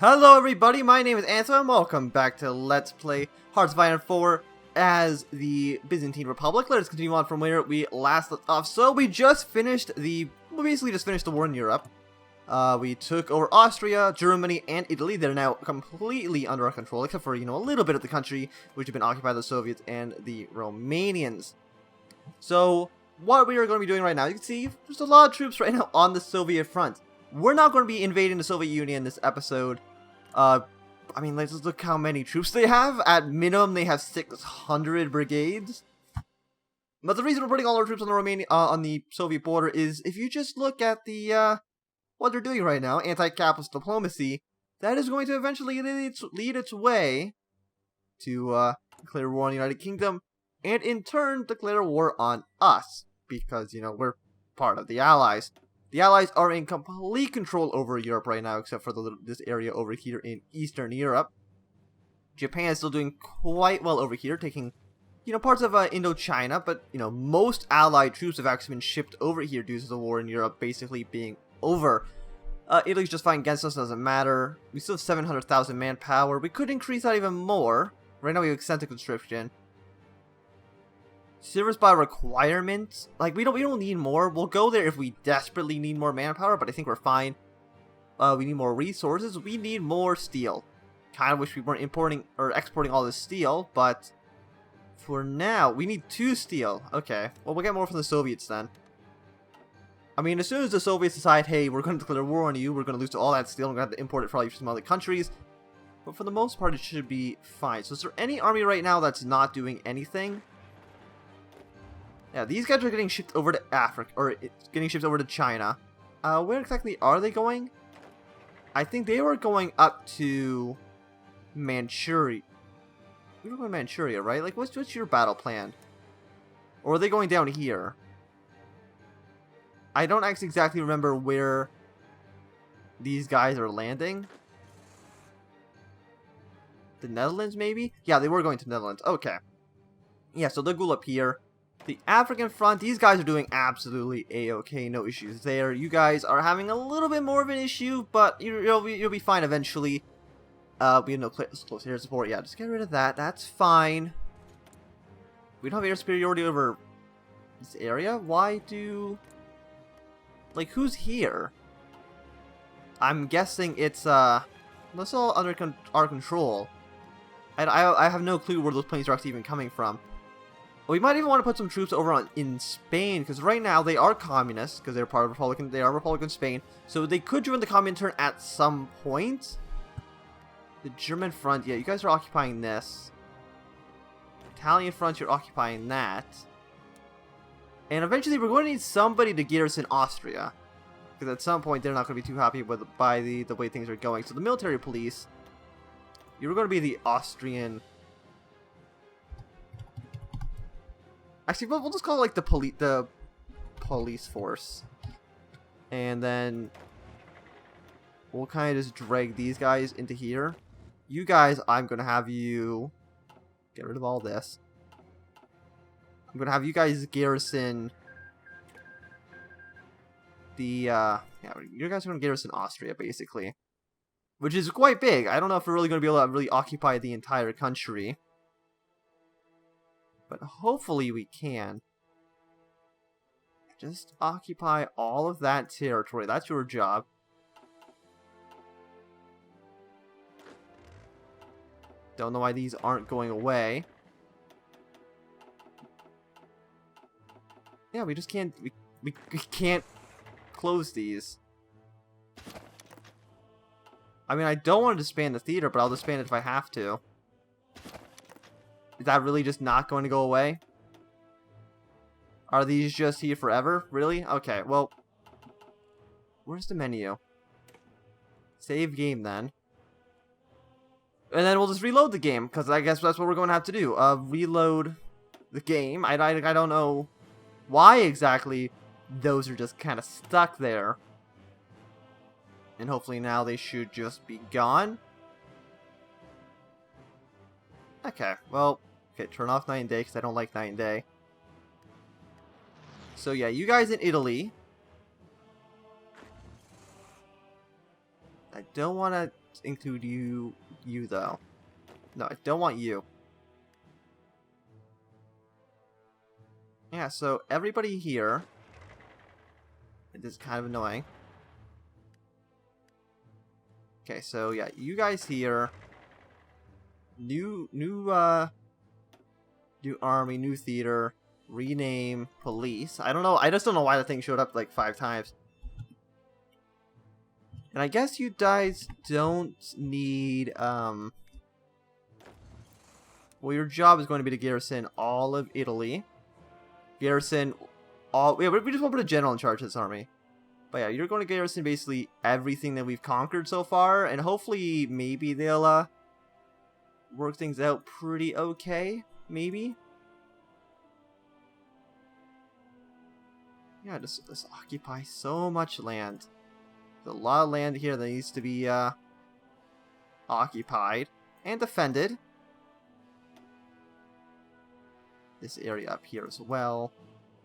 Hello everybody, my name is Anthony and welcome back to Let's Play Hearts of Iron 4 as the Byzantine Republic. Let us continue on from where we last left off. So we just finished we basically just finished the war in Europe. We took over Austria, Germany, and Italy. They're now completely under our control, except for, a little bit of the country, which had been occupied by the Soviets and the Romanians. So what we are going to be doing right now, you can see there's a lot of troops right now on the Soviet front. We're not going to be invading the Soviet Union this episode. I mean, let's look how many troops they have. At minimum, they have 600 brigades. But the reason we're putting all our troops on the on the Soviet border is if you just look at the what they're doing right now, anti-capitalist diplomacy, that is going to eventually lead its way to declare war on the United Kingdom, and in turn declare war on us because we're part of the Allies. The Allies are in complete control over Europe right now, except for this area over here in Eastern Europe. Japan is still doing quite well over here, taking, parts of Indochina, but, most Allied troops have actually been shipped over here due to the war in Europe basically being over. Italy's just fighting against us, doesn't matter. We still have 700,000 manpower. We could increase that even more. Right now we have extended conscription. Service by requirement, like we don't need more. We'll go there if we desperately need more manpower, but I think we're fine. We need more resources. We need more steel. Kind of wish we weren't importing or exporting all this steel, but for now we need 2 steel. Okay, well we'll get more from the Soviets then. I mean, as soon as the Soviets decide, hey, we're going to declare war on you, we're going to lose all that steel, and we're going to have to import it probably from some other countries. But for the most part, it should be fine. So is there any army right now that's not doing anything? Yeah, these guys are getting shipped over to Africa, or getting shipped over to China. Where exactly are they going? I think they were going up to Manchuria. We were going to Manchuria, right? Like, what's your battle plan? Or are they going down here? I don't actually exactly remember where these guys are landing. The Netherlands, maybe? Yeah, they were going to the Netherlands. Okay. Yeah, so they'll go up here. The African front, these guys are doing absolutely a-okay, no issues there. You guys are having a little bit more of an issue, but you'll be fine eventually. We have no close air support. Yeah, just get rid of that. That's fine. We don't have air superiority over this area. Why do... Like, who's here? I'm guessing it's, that's all under our control. I have no clue where those planes are actually even coming from. We might even want to put some troops over in Spain, because right now they are communists, because they're part of Republican. They are Republican Spain, so they could join the Comintern at some point. The German front, yeah, you guys are occupying this. Italian front, you're occupying that. And eventually, we're going to need somebody to garrison Austria, because at some point they're not going to be too happy by the way things are going. So the military police, you're going to be the Austrian. Actually, we'll just call it like the police force, and then we'll kind of just drag these guys into here. You guys, I'm gonna have you get rid of all this. I'm gonna have you guys garrison the yeah, you guys are gonna garrison Austria basically, which is quite big. I don't know if we're really gonna be able to really occupy the entire country. But hopefully we can. Just occupy all of that territory. That's your job. Don't know why these aren't going away. Yeah, we just can't... We can't close these. I mean, I don't want to disband the theater, but I'll disband it if I have to. Is that really just not going to go away? Are these just here forever? Really? Okay, well... Where's the menu? Save game, then. And then we'll just reload the game, because I guess that's what we're going to have to do. Reload the game. I don't know why exactly those are just kind of stuck there. And hopefully now they should just be gone. Okay, well... Okay, turn off night and day because I don't like night and day. So yeah, you guys in Italy. I don't want to include you though. No, I don't want you. Yeah, so everybody here. This is kind of annoying. Okay, so yeah, you guys here. New army, new theater, rename, police. I don't know. I just don't know why the thing showed up like 5 times. And I guess you guys don't need well, your job is going to be to garrison all of Italy. Garrison all. Yeah, we just want to put a general in charge of this army. But yeah, you're going to garrison basically everything that we've conquered so far, and hopefully maybe they'll work things out pretty okay. Maybe. Yeah, just occupy so much land. There's a lot of land here that needs to be occupied and defended. This area up here as well.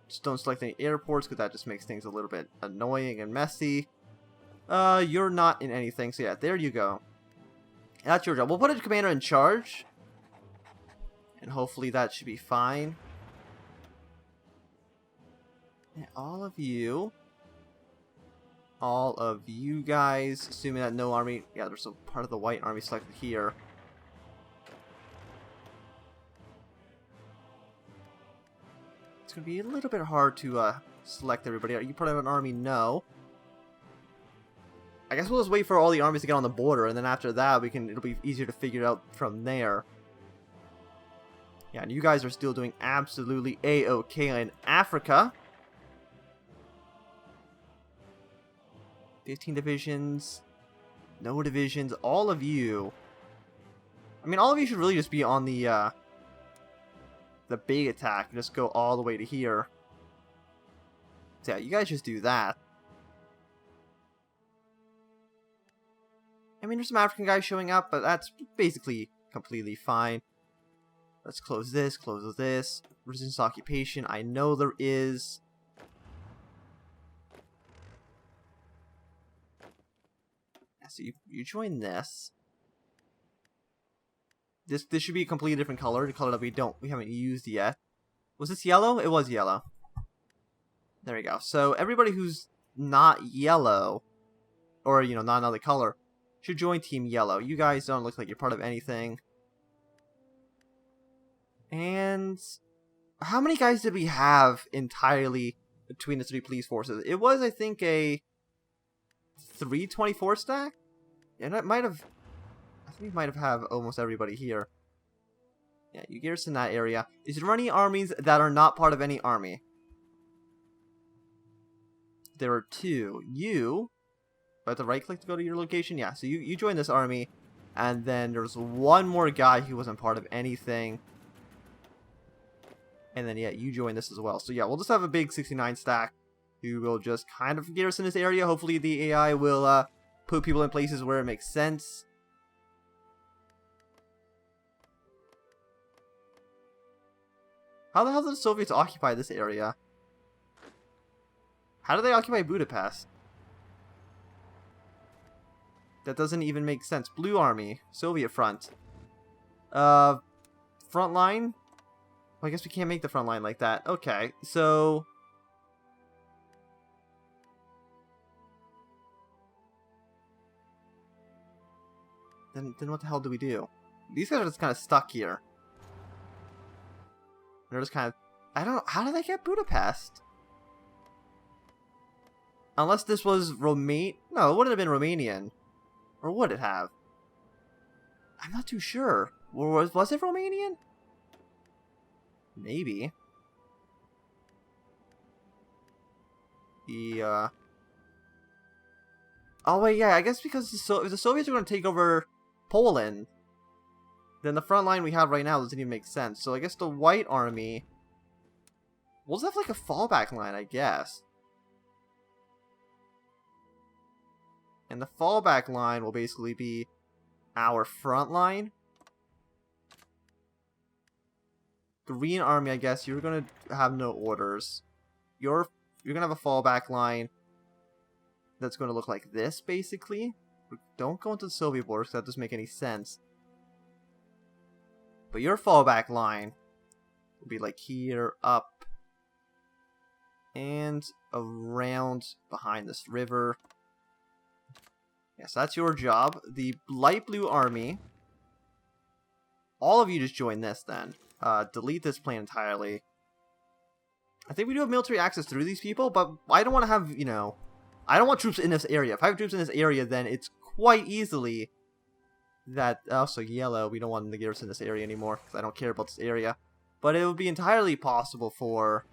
Just don't select any airports because that just makes things a little bit annoying and messy. You're not in anything, so yeah, there you go. That's your job. We'll put a commander in charge. And hopefully that should be fine. And all of you guys, assuming that no army, yeah, there's a part of the white army selected here. It's going to be a little bit hard to select everybody. Are you part of an army? No. I guess we'll just wait for all the armies to get on the border, and then after that it'll be easier to figure it out from there. Yeah, and you guys are still doing absolutely A-okay in Africa. 15 divisions, no divisions, all of you. I mean, all of you should really just be on the big attack and just go all the way to here. So yeah, you guys just do that. I mean, there's some African guys showing up, but that's basically completely fine. Let's close this, close this. Resistance occupation, I know there is. So you join this. This should be a completely different color, the color that we haven't used yet. Was this yellow? It was yellow. There we go. So everybody who's not yellow, or not another color, should join Team Yellow. You guys don't look like you're part of anything. And how many guys did we have entirely between the 3 police forces? It was, I think, a 324 stack? And I think we might have almost everybody here. Yeah, you garrison that area. Is there any armies that are not part of any army? There are 2. You have to right click to go to your location? Yeah, so you join this army, and then there's one more guy who wasn't part of anything. And then yeah, you join this as well. So yeah, we'll just have a big 69 stack who will just kind of garrison this area. Hopefully the AI will put people in places where it makes sense. How the hell did the Soviets occupy this area? How did they occupy Budapest? That doesn't even make sense. Blue Army, Soviet front. Front line? Well, I guess we can't make the front line like that. Okay, so Then what the hell do we do? These guys are just kind of stuck here. They're just kind of... I don't know. How did they get Budapest? Unless this was Romanian... No, it wouldn't have been Romanian. Or would it have? I'm not too sure. Was it Romanian? Maybe. Oh, wait, yeah. I guess because if the Soviets are going to take over Poland, then the front line we have right now doesn't even make sense. So I guess the White Army... We'll just have like a fallback line, I guess. And the fallback line will basically be our front line. Green Army, I guess, you're going to have no orders. You're going to have a fallback line that's going to look like this, basically. Don't go into the Soviet borders, that doesn't make any sense. But your fallback line will be like here, up, and around behind this river. Yes, that's your job. The light blue army. All of you just join this then. Delete this plan entirely. I think we do have military access through these people, but I don't want to have, you know, I don't want troops in this area. If I have troops in this area, then it's quite easily that, also yellow, we don't want them to garrison this area anymore, because I don't care about this area. But it would be entirely possible for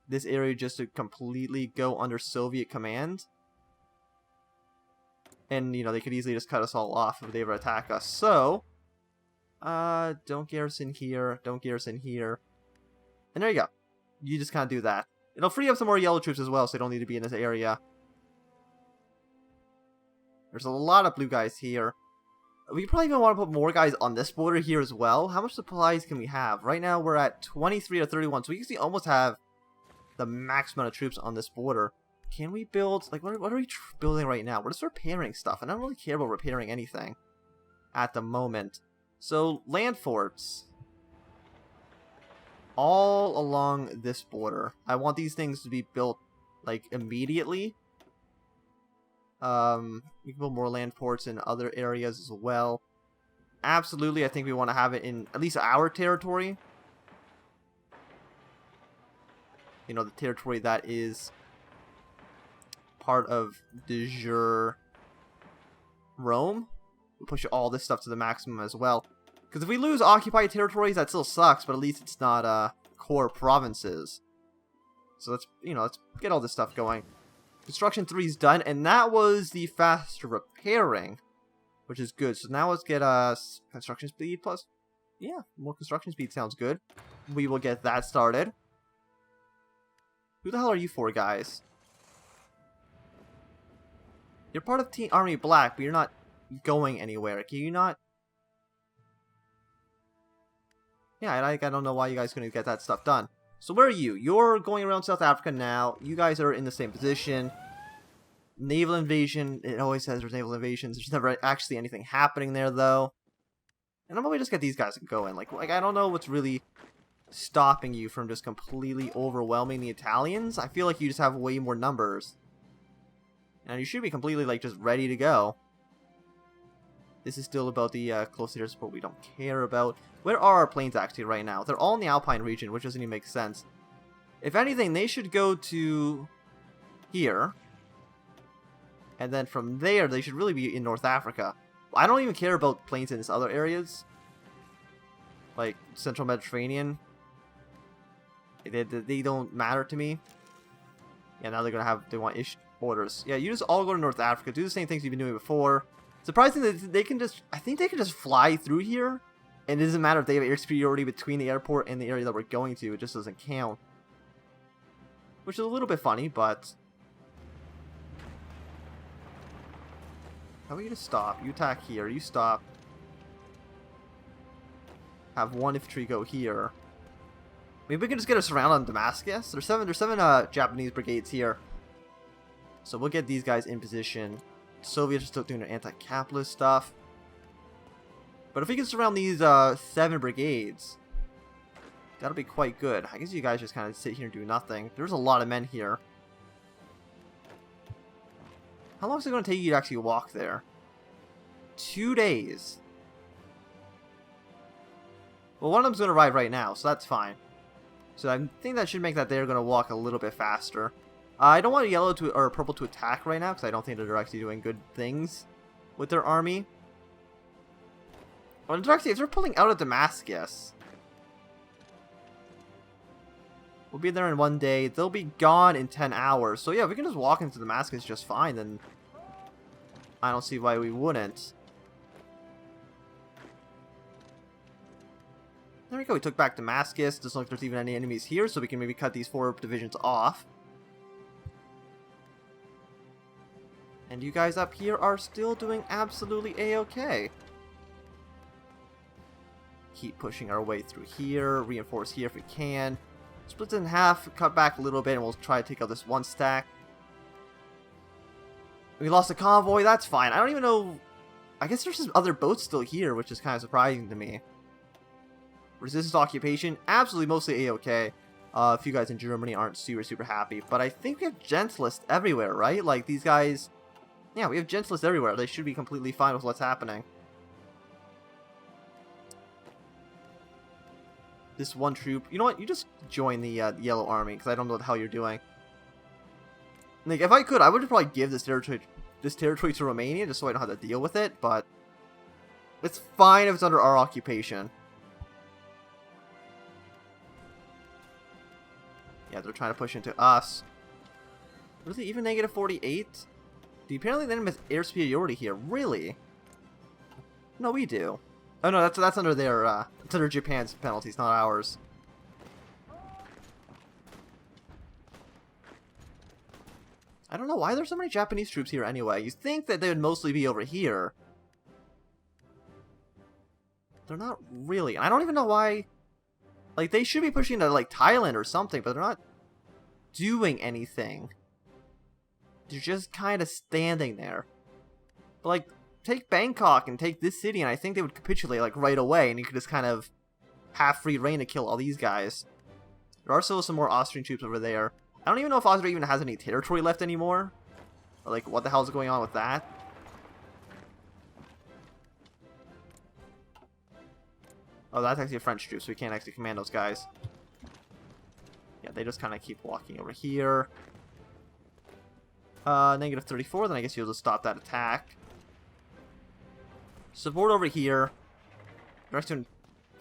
this area just to completely go under Soviet command. And, you know, they could easily just cut us all off if they ever attack us. So, don't garrison here, don't garrison here. And there you go. You just kind of do that. It'll free up some more yellow troops as well, so they don't need to be in this area. There's a lot of blue guys here. We probably even want to put more guys on this border here as well. How much supplies can we have? Right now we're at 23 or 31, so we can see almost have the max amount of troops on this border. Can we build, like, what are we building right now? We're just repairing stuff, and I don't really care about repairing anything at the moment. So, land forts. All along this border. I want these things to be built, like, immediately. We can build more land forts in other areas as well. Absolutely, I think we want to have it in at least our territory. You know, the territory that is part of de jure Rome. We'll push all this stuff to the maximum as well. Because if we lose occupied territories, that still sucks, but at least it's not core provinces. So let's, you know, let's get all this stuff going. Construction 3 is done, and that was the faster repairing, which is good. So now let's get construction speed plus, yeah, more construction speed sounds good. We will get that started. Who the hell are you for, guys? You're part of Team Army Black, but you're not going anywhere. Can you not? Yeah, I don't know why you guys couldn't get that stuff done. So where are you? You're going around South Africa now. You guys are in the same position. Naval invasion. It always says there's naval invasions. There's never actually anything happening there, though. And I'm going to just get these guys going. Like I don't know what's really stopping you from just completely overwhelming the Italians. I feel like you just have way more numbers. And you should be completely, like, just ready to go. This is still about the close air support we don't care about. Where are our planes actually right now? They're all in the Alpine region, which doesn't even make sense. If anything, they should go to here. And then from there, they should really be in North Africa. I don't even care about planes in these other areas. Like, Central Mediterranean. They don't matter to me. Yeah, now they're going to have, they want orders. Yeah, you just all go to North Africa. Do the same things you've been doing before. Surprisingly, they can just, I think they can just fly through here. And it doesn't matter if they have air superiority between the airport and the area that we're going to. It just doesn't count. Which is a little bit funny, but... How are you to stop? You attack here. You stop. Have one infantry go here. Maybe we can just get a surround on Damascus. There's seven Japanese brigades here. So we'll get these guys in position. Soviets are still doing their anti-capitalist stuff. But if we can surround these 7 brigades, that'll be quite good. I guess you guys just kind of sit here and do nothing. There's a lot of men here. How long is it going to take you to actually walk there? 2 days. Well, one of them's going to arrive right now, so that's fine. So I think that should make that they're going to walk a little bit faster. I don't want yellow to or purple to attack right now because I don't think that they're actually doing good things with their army. Well, actually, if they're pulling out of Damascus, we'll be there in 1 day. They'll be gone in 10 hours. So yeah, we can just walk into Damascus just fine. Then I don't see why we wouldn't. There we go. We took back Damascus. Doesn't look like there's even any enemies here, so we can maybe cut these 4 divisions off. And you guys up here are still doing absolutely a-okay. Keep pushing our way through here. Reinforce here if we can. Split it in half, cut back a little bit, and we'll try to take out this one stack. We lost a convoy, that's fine. I don't even know... I guess there's some other boats still here, which is kind of surprising to me. Resistance occupation, absolutely mostly A-okay. A few guys in Germany aren't super happy, but I think we have Gentilists everywhere, right? Like, these guys... Yeah, we have Gentilists everywhere. They should be completely fine with what's happening. This one troop... You know what? You just join the Yellow Army, because I don't know what the hell you're doing. Like, if I could, I would probably give this territory to Romania, just so I don't have to deal with it, but... It's fine if it's under our occupation. Yeah, they're trying to push into us. Really? Even negative 48? Apparently they didn't miss air superiority here. Really? No, we do. Oh no, that's under their it's under Japan's penalties, not ours. I don't know why there's so many Japanese troops here anyway. You'd think that they would mostly be over here. They're not really. I don't even know why. Like, they should be pushing to, like, Thailand or something, but they're not doing anything. They're just kind of standing there. But, like, take Bangkok and take this city, and I think they would capitulate, like, right away, and you could just kind of have free reign to kill all these guys. There are still some more Austrian troops over there. I don't even know if Austria even has any territory left anymore. Or, like, what the hell is going on with that? Oh, that's actually a French troop, so we can't actually command those guys. Yeah, they just kind of keep walking over here. Negative 34, then I guess you'll just stop that attack. Support over here. Can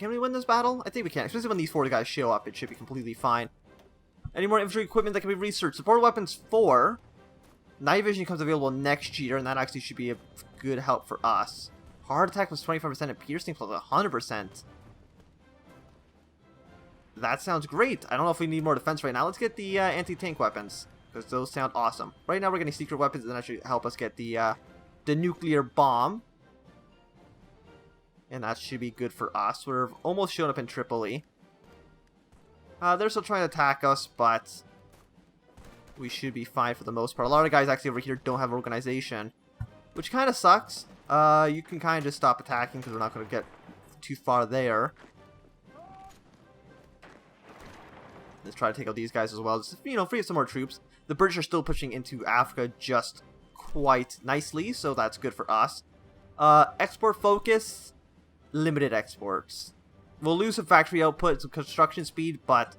we win this battle? I think we can, especially when these 4 guys show up. It should be completely fine. Any more infantry equipment that can be researched? Support weapons 4. Night vision comes available next year, and that actually should be a good help for us. Hard attack plus 25% and piercing plus 100%. That sounds great. I don't know if we need more defense right now. Let's get the anti-tank weapons, because those sound awesome. Right now we're getting secret weapons, and that should help us get the nuclear bomb. And that should be good for us. We're almost showing up in Tripoli. They're still trying to attack us, but we should be fine for the most part. A lot of guys actually over here don't have organization, which kind of sucks. You can kind of just stop attacking because we're not going to get too far there. Let's try to take out these guys as well. Just, you know, free up some more troops. The British are still pushing into Africa just quite nicely, so that's good for us. Export focus, limited exports. We'll lose some factory output, some construction speed, but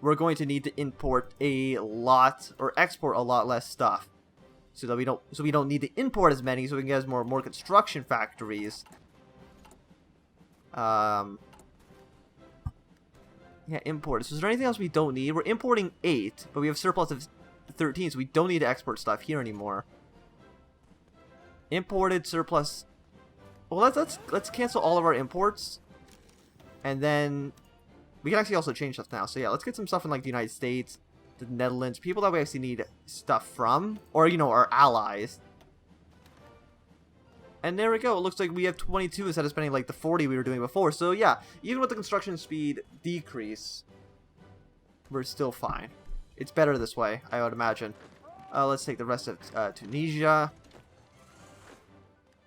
we're going to need to import a lot, or export a lot less stuff. So that we don't need to import as many, so we can get more construction factories. Yeah, import. So is there anything else we don't need? We're importing 8, but we have surplus of 13, so we don't need to export stuff here anymore. Imported surplus. Well, let's cancel all of our imports, and then we can actually also change stuff now. So yeah, let's get some stuff in like the United States, the Netherlands, people that we actually need stuff from, or you know, our allies. And there we go. It looks like we have 22 instead of spending like the 40 we were doing before. So yeah, even with the construction speed decrease, we're still fine. It's better this way, I would imagine. Let's take the rest of Tunisia.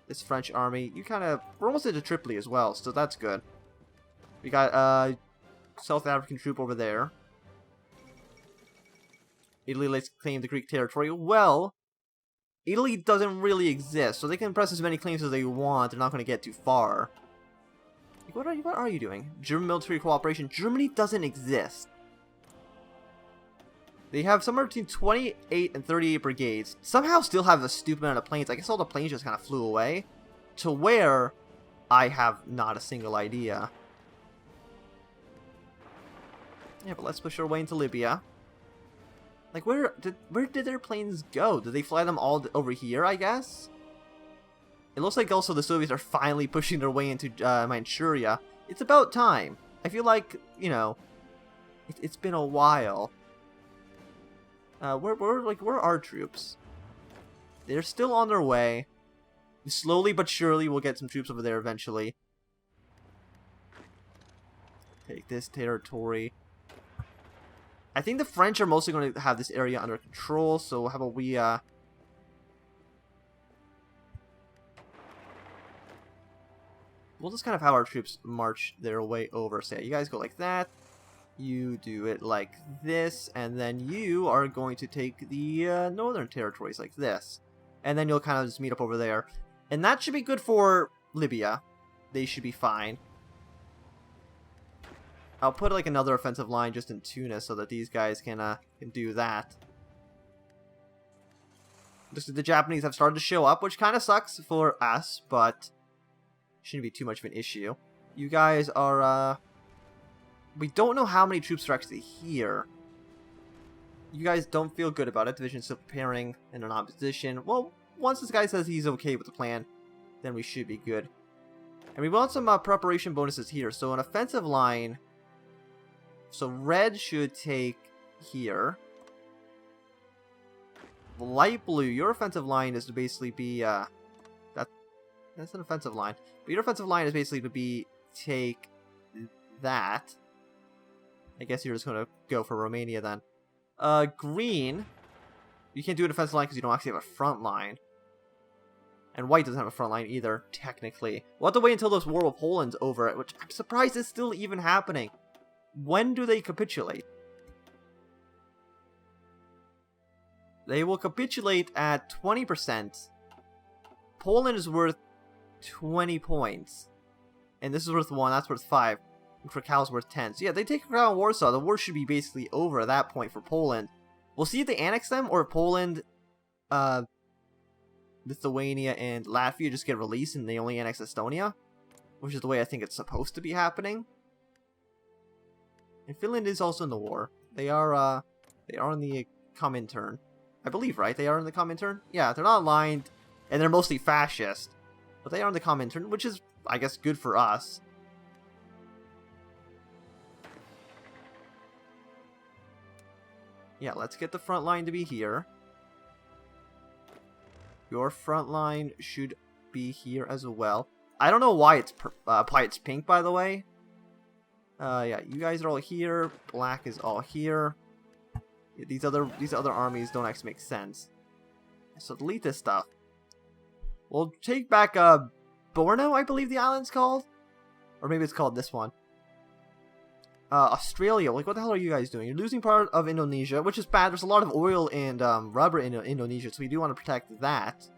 This French army. We're almost into Tripoli as well, so that's good. We got South African troop over there. Italy, let's claim the Greek territory. Well, Italy doesn't really exist, so they can press as many claims as they want. They're not going to get too far. What are you doing? German military cooperation. Germany doesn't exist. They have somewhere between 28 and 38 brigades. Somehow still have a stupid amount of planes. I guess all the planes just kind of flew away. To where, I have not a single idea. Yeah, but let's push our way into Libya. Like, where did their planes go? Did they fly them all over here, I guess? It looks like also the Soviets are finally pushing their way into Manchuria. It's about time. I feel like, you know, it's been a while. Where are our troops? They're still on their way. Slowly but surely we'll get some troops over there eventually. Take this territory. I think the French are mostly going to have this area under control, so how about we we'll just kind of have our troops march their way over. So yeah, you guys go like that. You do it like this, and then you are going to take the northern territories like this. And then you'll kind of just meet up over there. And that should be good for Libya. They should be fine. I'll put like another offensive line just in Tunis so that these guys can do that. Just the Japanese have started to show up, which kind of sucks for us, but shouldn't be too much of an issue. You guys are, we don't know how many troops are actually here. You guys don't feel good about it. Division's still preparing in an opposition. Well, once this guy says he's okay with the plan, then we should be good. And we want some preparation bonuses here. So an offensive line. So red should take here. Light blue, your offensive line is to basically be that's an offensive line. But your offensive line is basically to be take that. I guess you're just gonna go for Romania then. Green, you can't do an offensive line because you don't actually have a front line. And white doesn't have a front line either, technically. We'll have to wait until this war with Poland's over, which I'm surprised is still even happening. When do they capitulate? They will capitulate at 20%. Poland is worth 20 points. And this is worth 1, that's worth 5. And Krakow's worth 10. So yeah, they take Krakow and Warsaw. The war should be basically over at that point for Poland. We'll see if they annex them or if Poland, Lithuania, and Latvia just get released and they only annex Estonia. Which is the way I think it's supposed to be happening. And Finland is also in the war. They are in the Comintern. I believe, right? They are in the Comintern? Yeah, they're not aligned, and they're mostly fascist. But they are in the Comintern, which is, I guess, good for us. Yeah, let's get the front line to be here. Your front line should be here as well. I don't know why it's pink, by the way. Yeah, you guys are all here. Black is all here. These other armies don't actually make sense. So delete this stuff. We'll take back Borno, I believe the island's called, or maybe it's called this one. Australia. Like, what the hell are you guys doing? You're losing part of Indonesia, which is bad. There's a lot of oil and rubber in Indonesia, so we do want to protect that.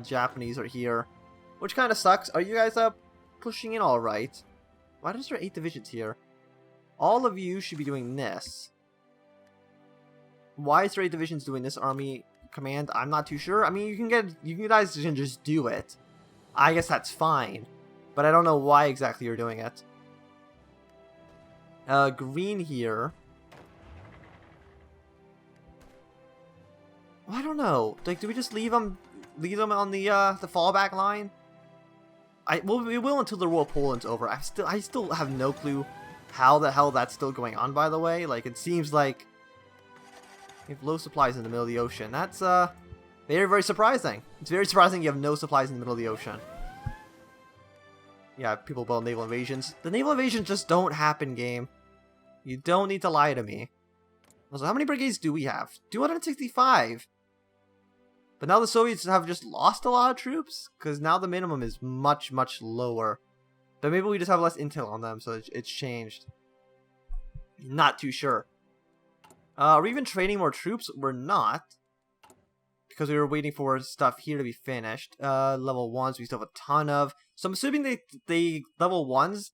Japanese are here, which kind of sucks. Are you guys pushing in all right? Why does there 8 divisions here? All of you should be doing this. Why is there 8 divisions doing this army command? I'm not too sure. I mean, you guys can just do it. I guess that's fine, but I don't know why exactly you're doing it. Green here. Well, I don't know. Like, do we just leave them on the fallback line? We will until the war of Poland's over. I still have no clue how the hell that's still going on, by the way. Like, it seems like we have low supplies in the middle of the ocean. That's very, very surprising. It's very surprising you have no supplies in the middle of the ocean. Yeah, people build naval invasions. The naval invasions just don't happen, game. You don't need to lie to me. Also, how many brigades do we have? 265. But now the Soviets have just lost a lot of troops, because now the minimum is much, much lower. But maybe we just have less intel on them, so it's changed. Not too sure. Are we even training more troops? We're not. Because we were waiting for stuff here to be finished. Level 1s we still have a ton of. So I'm assuming they level 1s.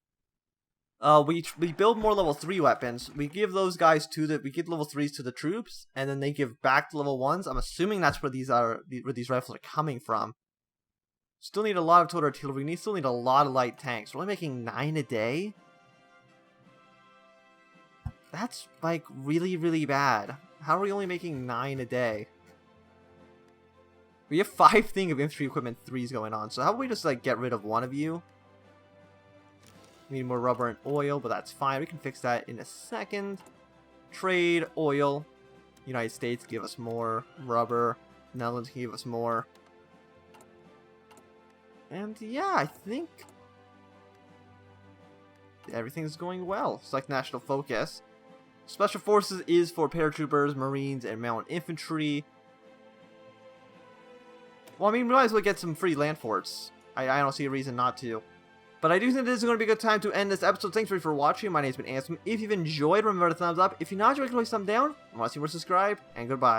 We build more level 3 weapons. We give those guys we give level 3s to the troops, and then they give back to level 1s. I'm assuming that's where these rifles are coming from. Still need a lot of total artillery. We still need a lot of light tanks. We're only making 9 a day. That's like really, really bad. How are we only making 9 a day? We have 5 thing of infantry equipment 3s going on. So how about we just like get rid of one of you? We need more rubber and oil, but that's fine. We can fix that in a second. Trade, oil. United States, give us more. Rubber. Netherlands, give us more. And yeah, I think everything's going well. Select national focus. Special forces is for paratroopers, marines, and mounted infantry. Well, I mean, we might as well get some free land forts. I don't see a reason not to. But I do think this is going to be a good time to end this episode. Thanks for watching. My name's been Ansem. If you've enjoyed, remember to thumbs up. If you're not enjoying, click thumbs down. And want to see more, subscribe. And goodbye.